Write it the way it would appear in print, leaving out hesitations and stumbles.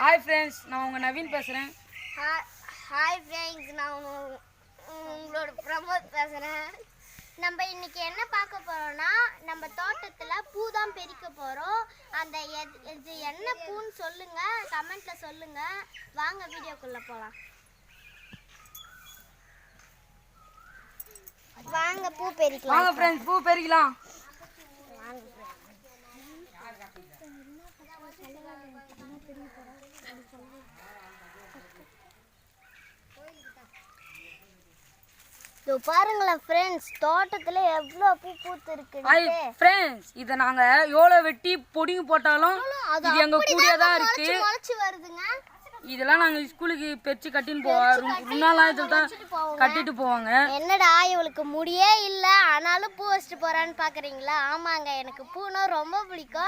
Hi friends, நான் உங்கள் நவீன் பேசுகிறேன். ஹாய் ஃப்ரெண்ட்ஸ், நான் உங்களோட பிரமோத் பேசுகிறேன். நம்ம இன்னைக்கு என்ன பார்க்க போகிறோம்னா, நம்ம தோட்டத்தில் பூ தான் பெரிக்க போகிறோம். அந்த இது என்ன பூன்னு சொல்லுங்கள், கமெண்ட்டில் சொல்லுங்கள். வாங்க வீடியோக்குள்ளே போகலாம். வாங்க பூ பெரிக்கலாம். வாங்க ஃப்ரெண்ட்ஸ், பூ பெரிக்கலாம். பாருங்களேன் ஃப்ரெண்ட்ஸ், தோட்டத்துல எவ்வளோ பூ பூத்து இருக்கு. ஃப்ரெண்ட்ஸ், இதை நாங்கள் எவ்வளோ வெட்டி பொடிங்க போட்டாலும் இது எங்கள் கூடயே தான் இருக்கு. வருதுங்க. இதெல்லாம் நாங்கள் ஸ்கூலுக்கு பெருச்சு கட்டின்னு போவோம். முன்னாலாம் இதில் தான் கட்டிட்டு போவாங்க. என்னடா இவளுக்கு முடியே இல்லை, ஆனாலும் பூ வச்சுட்டு போறான்னு பாக்குறீங்களா? ஆமாங்க, எனக்கு பூனா ரொம்ப பிடிக்கும்.